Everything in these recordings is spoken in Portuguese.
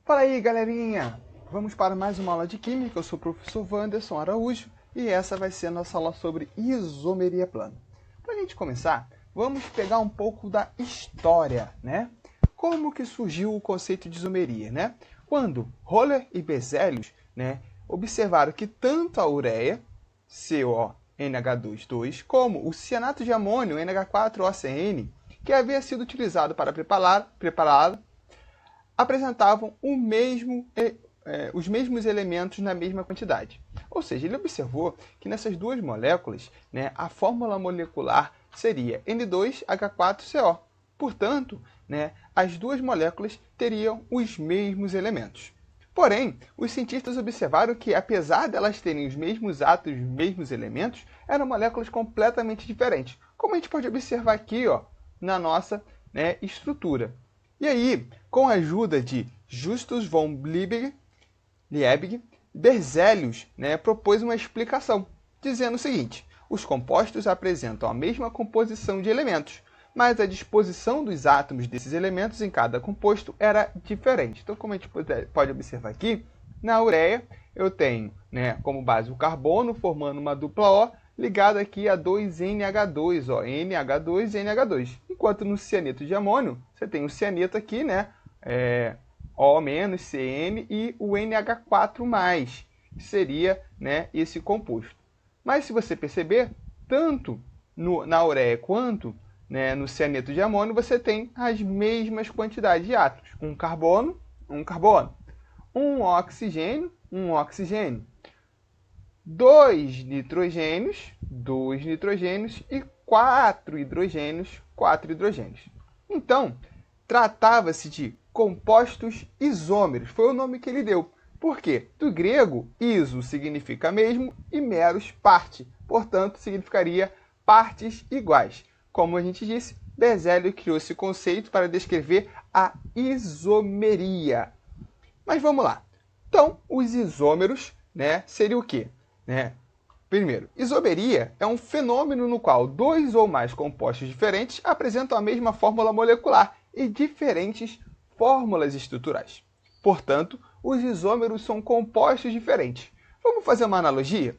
Fala aí, galerinha! Vamos para mais uma aula de Química. Eu sou o professor Wanderson Araújo e essa vai ser a nossa aula sobre isomeria plana. Para a gente começar, vamos pegar um pouco da história, né? Como que surgiu o conceito de isomeria, né? Quando Roller e Berzelius, né, observaram que tanto a ureia, CONH2, como o cianato de amônio, NH4OCN, que havia sido utilizado para prepará-la, apresentavam os mesmos elementos na mesma quantidade. Ou seja, ele observou que nessas duas moléculas, né, a fórmula molecular seria N2H4CO. Portanto, né, as duas moléculas teriam os mesmos elementos. Porém, os cientistas observaram que, apesar de elas terem os mesmos átomos, os mesmos elementos, eram moléculas completamente diferentes, como a gente pode observar aqui, ó, na nossa, né, estrutura. E aí, com a ajuda de Justus von Liebig, Berzelius, né, propôs uma explicação, dizendo o seguinte: os compostos apresentam a mesma composição de elementos, mas a disposição dos átomos desses elementos em cada composto era diferente. Então, como a gente pode observar aqui, na ureia eu tenho, né, como base o carbono, formando uma dupla O, ligada aqui a 2NH2, ó, NH2 e NH2. Enquanto no cianeto de amônio, você tem o cianeto aqui, né, O-, CN e o NH4+, que seria, né, esse composto. Mas se você perceber, tanto na ureia quanto, né, no cianeto de amônio, você tem as mesmas quantidades de átomos. Um carbono, um oxigênio, dois nitrogênios e quatro hidrogênios. Então, tratava-se de compostos isômeros, foi o nome que ele deu. Por quê? Do grego, iso significa mesmo e meros parte, portanto, significaria partes iguais. Como a gente disse, Berzelius criou esse conceito para descrever a isomeria. Mas vamos lá. Então, os isômeros, né, seria o quê? Primeiro, isomeria é um fenômeno no qual dois ou mais compostos diferentes apresentam a mesma fórmula molecular e diferentes fórmulas estruturais. Portanto, os isômeros são compostos diferentes. Vamos fazer uma analogia?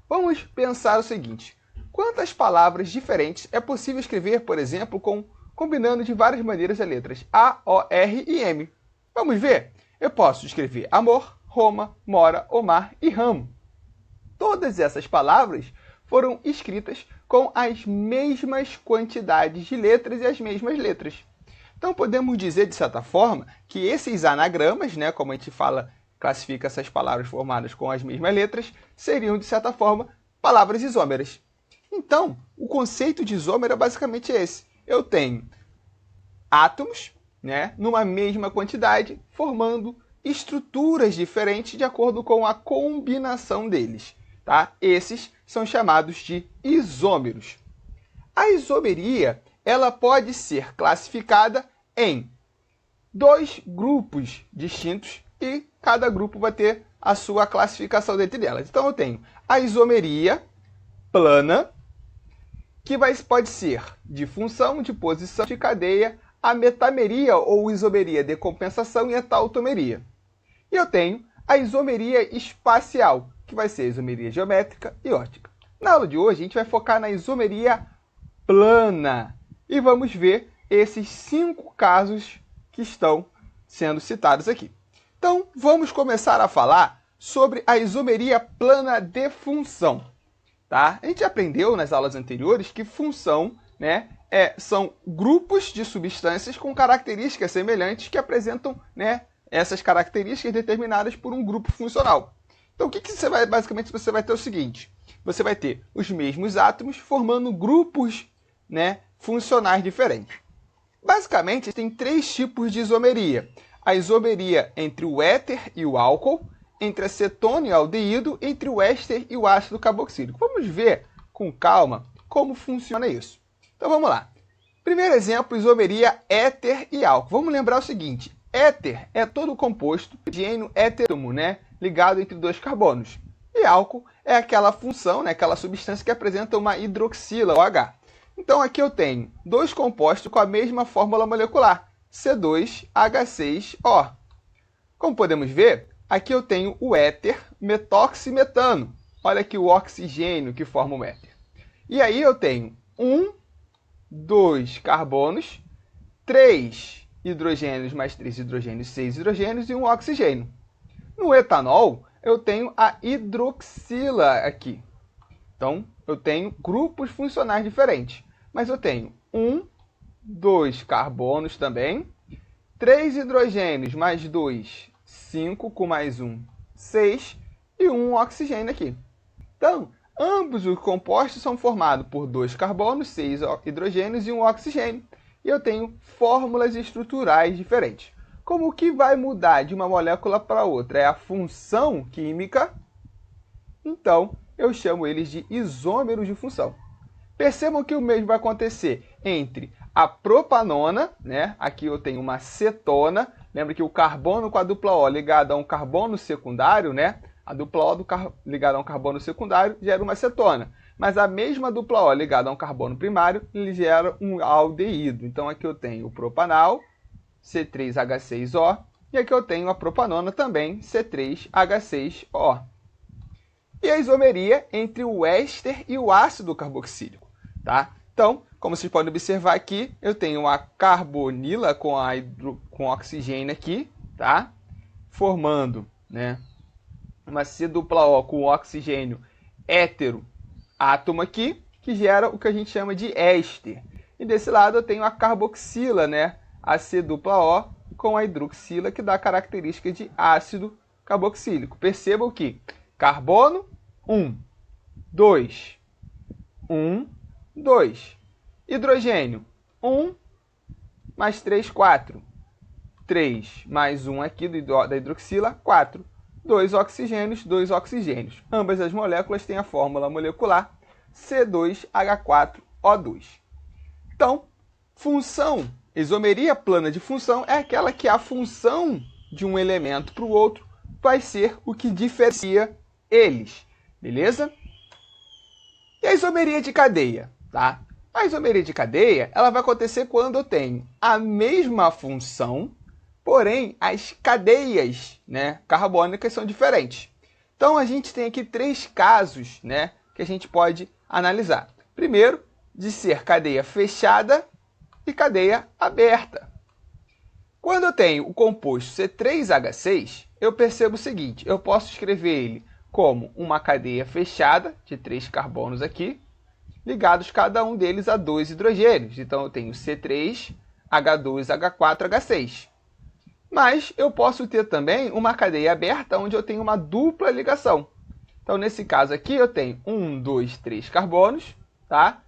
Vamos pensar o seguinte: quantas palavras diferentes é possível escrever, por exemplo, combinando de várias maneiras as letras A, O, R e M? Vamos ver? Eu posso escrever amor, Roma, mora, Omar e ramo. Todas essas palavras foram escritas com as mesmas quantidades de letras e as mesmas letras. Então, podemos dizer, de certa forma, que esses anagramas, né, como a gente fala, classifica essas palavras formadas com as mesmas letras, seriam, de certa forma, palavras isômeras. Então, o conceito de isômero é basicamente esse. Eu tenho átomos, né, numa mesma quantidade, formando estruturas diferentes de acordo com a combinação deles. Tá? Esses são chamados de isômeros. A isomeria ela pode ser classificada em dois grupos distintos e cada grupo vai ter a sua classificação dentro delas. Então eu tenho a isomeria plana, que pode ser de função, de posição, de cadeia, a metameria ou isomeria de compensação e a tautomeria. E eu tenho a isomeria espacial, que vai ser a isomeria geométrica e óptica. Na aula de hoje, a gente vai focar na isomeria plana e vamos ver esses 5 casos que estão sendo citados aqui. Então, vamos começar a falar sobre a isomeria plana de função. Tá? A gente aprendeu nas aulas anteriores que função, né, são grupos de substâncias com características semelhantes que apresentam, né, essas características determinadas por um grupo funcional. Então, basicamente, você vai ter o seguinte: você vai ter os mesmos átomos formando grupos, né, funcionais diferentes. Basicamente, tem 3 tipos de isomeria. A isomeria entre o éter e o álcool, entre a cetona e o aldeído, entre o éster e o ácido carboxílico. Vamos ver com calma como funciona isso. Então, vamos lá. Primeiro exemplo, isomeria éter e álcool. Vamos lembrar o seguinte: éter é todo composto de hidrogênio heteroátomo, né, ligado entre 2 carbonos. E álcool é aquela função, né, aquela substância que apresenta uma hidroxila, OH. Então aqui eu tenho 2 compostos com a mesma fórmula molecular, C2H6O. Como podemos ver, aqui eu tenho o éter metóximetano. Olha aqui o oxigênio que forma o éter. E aí eu tenho 2 carbonos, 3 hidrogênios mais 3 hidrogênios, 6 hidrogênios e um oxigênio. No etanol, eu tenho a hidroxila aqui. Então, eu tenho grupos funcionais diferentes. Mas eu tenho 2 carbonos também, 3 hidrogênios mais 2, 5, com mais 1, 6, e um oxigênio aqui. Então, ambos os compostos são formados por 2 carbonos, 6 hidrogênios e um oxigênio. E eu tenho fórmulas estruturais diferentes. Como o que vai mudar de uma molécula para outra é a função química, então eu chamo eles de isômeros de função. Percebam que o mesmo vai acontecer entre a propanona, né? Aqui eu tenho uma cetona. Lembra que o carbono com a dupla O ligado a um carbono secundário, né? A dupla O ligada a um carbono secundário gera uma cetona. Mas a mesma dupla O ligada a um carbono primário ele gera um aldeído. Então aqui eu tenho o propanal, C3H6O, e aqui eu tenho a propanona também, C3H6O. E a isomeria entre o éster e o ácido carboxílico, tá? Então, como vocês podem observar aqui, eu tenho uma carbonila com oxigênio aqui, tá? Formando, né, uma C-dupla-O com oxigênio hétero-átomo aqui, que gera o que a gente chama de éster. E desse lado eu tenho a carboxila, né, a C-dupla-O com a hidroxila, que dá característica de ácido carboxílico. Percebam que carbono, 2. 2. Hidrogênio, mais 3, 4. 3 mais 1 aqui da hidroxila, 4. 2 oxigênios, 2 oxigênios. Ambas as moléculas têm a fórmula molecular C2H4O2. Então, função, isomeria plana de função é aquela que a função de um elemento para o outro vai ser o que diferencia eles, beleza? E a isomeria de cadeia, tá? A isomeria de cadeia, ela vai acontecer quando eu tenho a mesma função, porém as cadeias, né, carbônicas são diferentes. Então a gente tem aqui 3 casos, né, que a gente pode analisar. Primeiro, de ser cadeia fechada e cadeia aberta. Quando eu tenho o composto C3H6, eu percebo o seguinte, eu posso escrever ele como uma cadeia fechada, de 3 carbonos aqui, ligados cada um deles a 2 hidrogênios. Então, eu tenho C3H2H4H6. Mas eu posso ter também uma cadeia aberta, onde eu tenho uma dupla ligação. Então, nesse caso aqui, eu tenho 2, 3 carbonos, tá?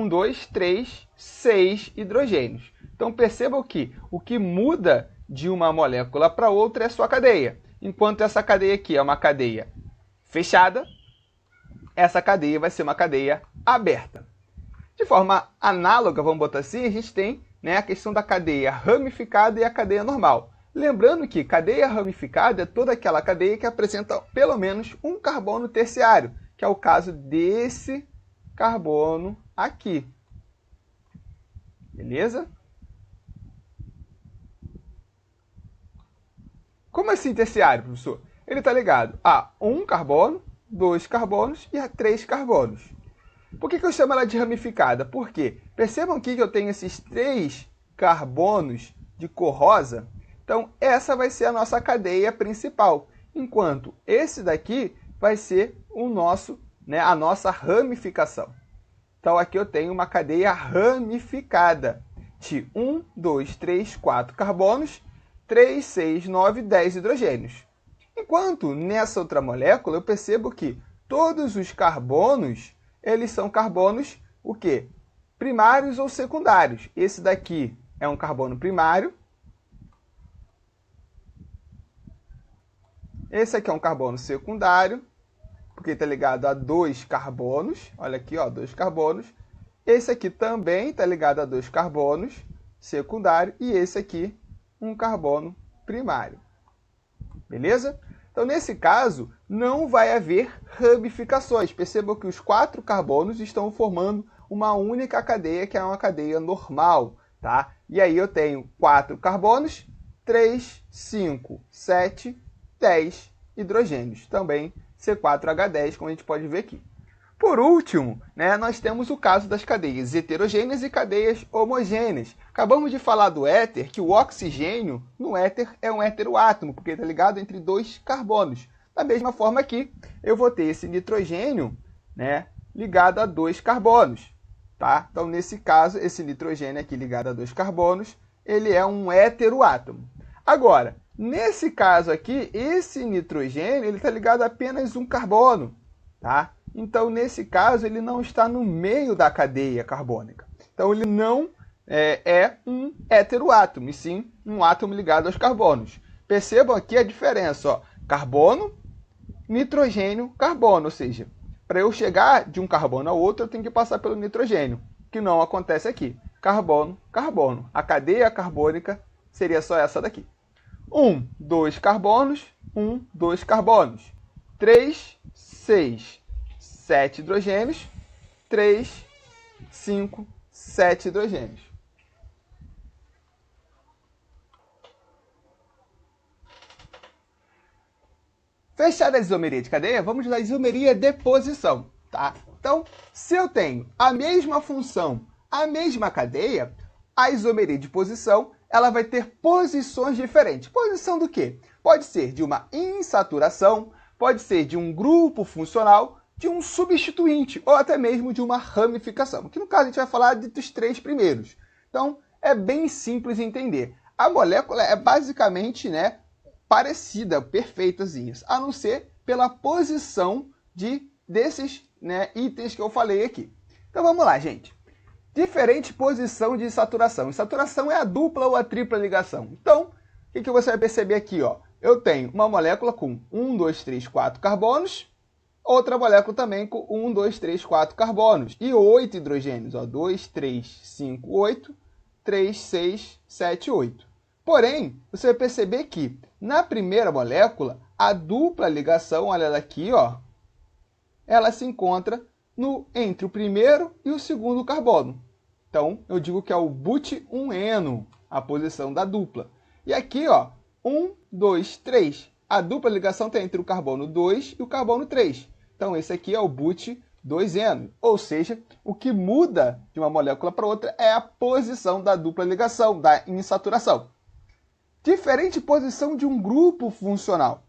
2, 3, 6 hidrogênios. Então, percebam que o que muda de uma molécula para outra é a sua cadeia. Enquanto essa cadeia aqui é uma cadeia fechada, essa cadeia vai ser uma cadeia aberta. De forma análoga, vamos botar assim, a gente tem, né, a questão da cadeia ramificada e a cadeia normal. Lembrando que cadeia ramificada é toda aquela cadeia que apresenta pelo menos um carbono terciário, que é o caso desse carbono aqui. Beleza? Como assim terciário, professor? Ele está ligado a 1 carbono, 2 carbonos e a 3 carbonos. Por que eu chamo ela de ramificada? Porque percebam aqui que eu tenho esses 3 carbonos de cor rosa. Então, essa vai ser a nossa cadeia principal, enquanto esse daqui vai ser o nosso, né, a nossa ramificação. Então, aqui eu tenho uma cadeia ramificada de 1, 2, 3, 4 carbonos, 3, 6, 9, 10 hidrogênios. Enquanto nessa outra molécula eu percebo que todos os carbonos, eles são carbonos o quê? Primários ou secundários. Esse daqui é um carbono primário. Esse aqui é um carbono secundário, porque está ligado a 2 carbonos. Olha aqui, ó, 2 carbonos. Esse aqui também está ligado a 2 carbonos secundário. E esse aqui, um carbono primário. Beleza? Então, nesse caso, não vai haver ramificações. Percebam que os 4 carbonos estão formando uma única cadeia, que é uma cadeia normal, tá? E aí eu tenho 4 carbonos, 3, 5, 7, 10 hidrogênios. Também C4H10, como a gente pode ver aqui. Por último, né, nós temos o caso das cadeias heterogêneas e cadeias homogêneas. Acabamos de falar do éter, que o oxigênio no éter é um heteroátomo, porque está ligado entre dois carbonos. Da mesma forma aqui, eu vou ter esse nitrogênio, né, ligado a dois carbonos. Tá? Então, nesse caso, esse nitrogênio aqui ligado a dois carbonos, ele é um heteroátomo. Agora, nesse caso aqui, esse nitrogênio está ligado a apenas um carbono. Tá? Então, nesse caso, ele não está no meio da cadeia carbônica. Então, ele não é um heteroátomo, e sim um átomo ligado aos carbonos. Percebam aqui a diferença. Ó. Carbono, nitrogênio, carbono. Ou seja, para eu chegar de um carbono ao outro, eu tenho que passar pelo nitrogênio, que não acontece aqui. Carbono, carbono. A cadeia carbônica seria só essa daqui. 1, 2 carbonos, 1, 2 carbonos. 3, 6, 7 hidrogênios, 3, 5, 7 hidrogênios. Fechada a isomeria de cadeia, vamos à isomeria de posição. Tá? Então, se eu tenho a mesma função, a mesma cadeia, a isomeria de posição ela vai ter posições diferentes. Posição do quê? Pode ser de uma insaturação, pode ser de um grupo funcional, de um substituinte ou até mesmo de uma ramificação. Que no caso a gente vai falar dos três primeiros. Então, é bem simples de entender. A molécula é basicamente, né, parecida, perfeitazinhas, a não ser pela posição desses, né, itens que eu falei aqui. Então vamos lá, gente. Diferente posição de saturação. Insaturação é a dupla ou a tripla ligação. Então, o que você vai perceber aqui? Ó? Eu tenho uma molécula com 1, 2, 3, 4 carbonos, outra molécula também com 1, 2, 3, 4 carbonos e 8 hidrogênios. Ó, 2, 3, 5, 8, 3, 6, 7, 8. Porém, você vai perceber que na primeira molécula, a dupla ligação, olha ela aqui, ó, ela se encontra entre o primeiro e o segundo carbono. Então, eu digo que é o but-1-eno, a posição da dupla. E aqui, ó, 1, 2, 3. A dupla ligação está entre o carbono 2 e o carbono 3. Então, esse aqui é o but-2-eno. Ou seja, o que muda de uma molécula para outra é a posição da dupla ligação, da insaturação. Diferente posição de um grupo funcional.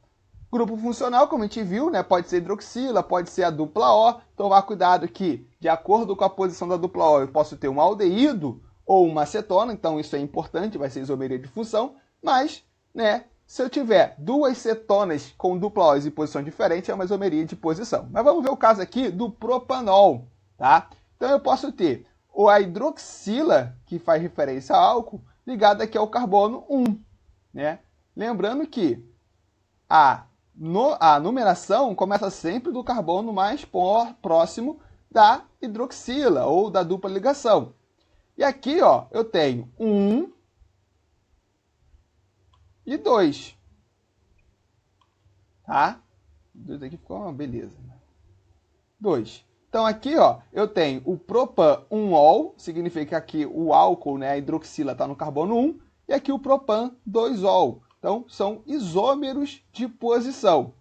Grupo funcional, como a gente viu, né, pode ser hidroxila, pode ser a dupla O. Tomar cuidado que, de acordo com a posição da dupla O, eu posso ter um aldeído ou uma acetona, então isso é importante, vai ser isomeria de função. Mas, né, se eu tiver duas cetonas com dupla O em posição diferente, é uma isomeria de posição. Mas vamos ver o caso aqui do propanol. Tá? Então eu posso ter a hidroxila, que faz referência a álcool, ligada aqui ao carbono 1. Né? Lembrando que a numeração começa sempre do carbono mais próximo da hidroxila ou da dupla ligação. E aqui, ó, eu tenho 1 e 2. Tá? 2 aqui ficou uma beleza. 2. Então aqui, ó, eu tenho o propan-1-ol, significa que aqui o álcool, né, a hidroxila está no carbono 1, e aqui o propan-2-ol. Então, são isômeros de posição.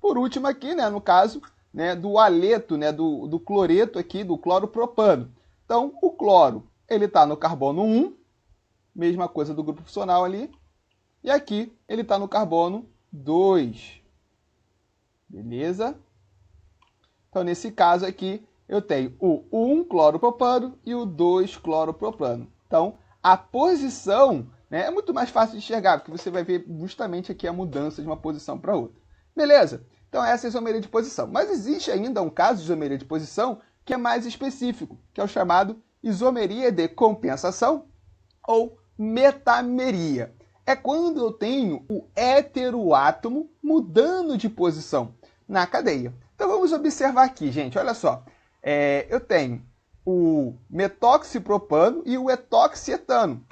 Por último aqui, né, no caso, né, do aleto, né, do cloreto aqui, do cloropropano. Então, o cloro, ele está no carbono 1, mesma coisa do grupo funcional ali. E aqui, ele está no carbono 2. Beleza? Então, nesse caso aqui, eu tenho o 1-cloropropano e o 2-cloropropano. Então, a posição, né, é muito mais fácil de enxergar, porque você vai ver justamente aqui a mudança de uma posição para outra. Beleza? Então, essa é a isomeria de posição. Mas existe ainda um caso de isomeria de posição que é mais específico, que é o chamado isomeria de compensação ou metameria. É quando eu tenho o heteroátomo mudando de posição na cadeia. Então, vamos observar aqui, gente. Olha só. Eu tenho o metoxipropano e o etoxietano.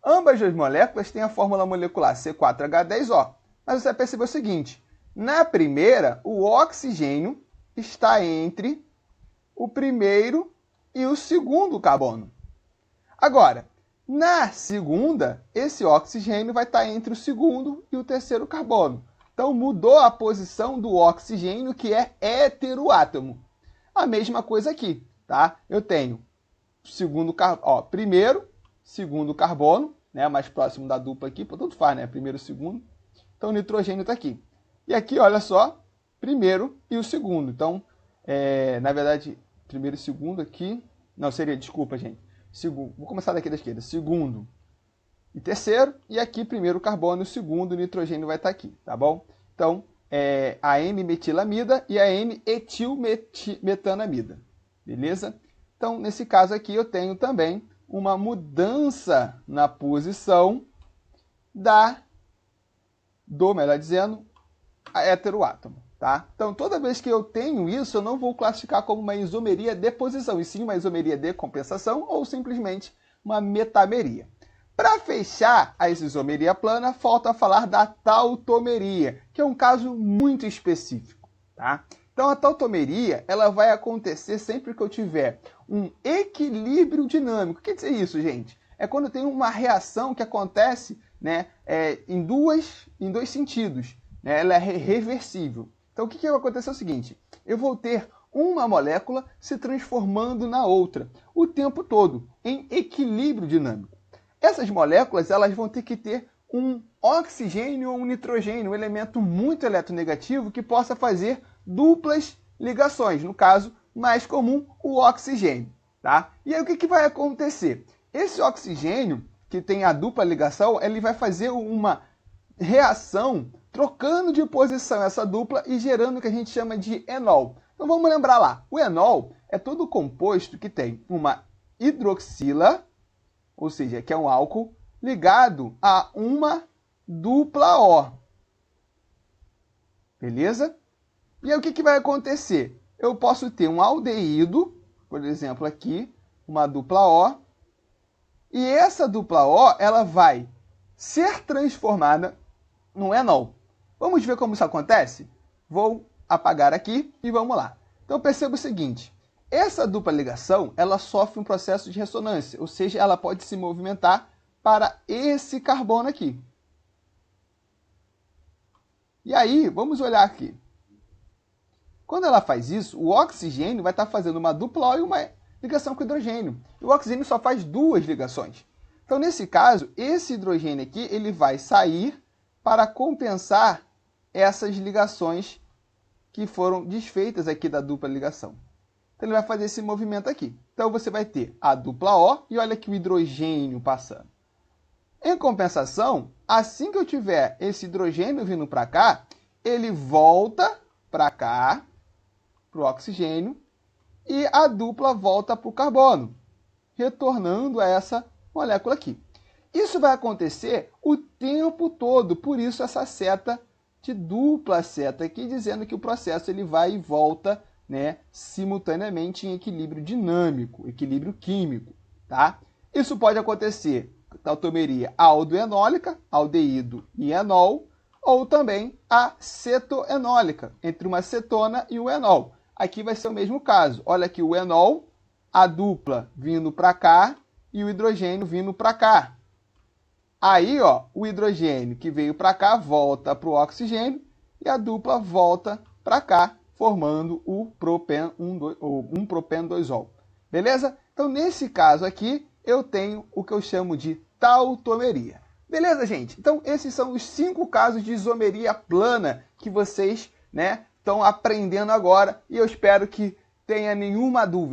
Ambas as moléculas têm a fórmula molecular C4H10O. Mas você vai perceber o seguinte. Na primeira, o oxigênio está entre o primeiro e o segundo carbono. Agora, Na segunda, esse oxigênio vai estar entre o segundo e o terceiro carbono. Então, mudou a posição do oxigênio, que é heteroátomo. A mesma coisa aqui, tá? Eu tenho primeiro, segundo carbono, né? Mais próximo da dupla aqui, tanto faz, né? Primeiro e segundo. Então, o nitrogênio está aqui. E aqui, olha só, primeiro e o segundo. Então, na verdade, primeiro e segundo aqui... Não, seria, desculpa, gente. Segundo, vou começar daqui da esquerda. Segundo e terceiro. E aqui, primeiro carbono e o segundo nitrogênio vai estar aqui, tá bom? Então, a N-metilamida e a N-etilmetanamida. Beleza? Então, nesse caso aqui, eu tenho também uma mudança na posição melhor dizendo, heteroátomo. Tá? Então, toda vez que eu tenho isso, eu não vou classificar como uma isomeria de posição, e sim uma isomeria de compensação ou simplesmente uma metameria. Para fechar a isomeria plana, falta falar da tautomeria, que é um caso muito específico. Tá? Então, a tautomeria ela vai acontecer sempre que eu tiver um equilíbrio dinâmico. O que quer dizer isso, gente? É quando eu tenho uma reação que acontece, né, em dois sentidos. Né? Ela é reversível. Então, o que vai acontecer é o seguinte, eu vou ter uma molécula se transformando na outra o tempo todo, em equilíbrio dinâmico. Essas moléculas elas vão ter que ter um oxigênio ou um nitrogênio, um elemento muito eletronegativo que possa fazer duplas ligações, no caso, mais comum, o oxigênio. Tá? E aí, o que vai acontecer? Esse oxigênio, que tem a dupla ligação, ele vai fazer uma reação trocando de posição essa dupla e gerando o que a gente chama de enol. Então vamos lembrar lá, o enol é todo composto que tem uma hidroxila, ou seja, que é um álcool, ligado a uma dupla O. Beleza? E aí o que vai acontecer? Eu posso ter um aldeído, por exemplo aqui, uma dupla O, e essa dupla O ela vai ser transformada num enol. Vamos ver como isso acontece? Vou apagar aqui e vamos lá. Então perceba o seguinte, essa dupla ligação ela sofre um processo de ressonância, ou seja, ela pode se movimentar para esse carbono aqui. E aí, vamos olhar aqui. Quando ela faz isso, o oxigênio vai estar fazendo uma dupla O e uma ligação com o hidrogênio. E o oxigênio só faz duas ligações. Então, nesse caso, esse hidrogênio aqui ele vai sair para compensar essas ligações que foram desfeitas aqui da dupla ligação. Então, ele vai fazer esse movimento aqui. Então, você vai ter a dupla O e olha aqui o hidrogênio passando. Em compensação, assim que eu tiver esse hidrogênio vindo para cá, ele volta para cá, para o oxigênio, e a dupla volta para o carbono, retornando a essa molécula aqui. Isso vai acontecer o tempo todo, por isso essa seta de dupla seta aqui, dizendo que o processo ele vai e volta, né, simultaneamente em equilíbrio dinâmico, equilíbrio químico. Tá? Isso pode acontecer tautomeria aldoenólica, aldeído e enol, ou também a cetoenólica, entre uma cetona e o enol. Aqui vai ser o mesmo caso. Olha aqui o enol, a dupla vindo para cá e o hidrogênio vindo para cá. Aí, ó, o hidrogênio que veio para cá volta para o oxigênio e a dupla volta para cá, formando o um propen 2-ol. Beleza? Então, nesse caso aqui, eu tenho o que eu chamo de tautomeria. Beleza, gente? Então, esses são os 5 casos de isomeria plana que vocês, né, estão aprendendo agora e eu espero que tenha nenhuma dúvida.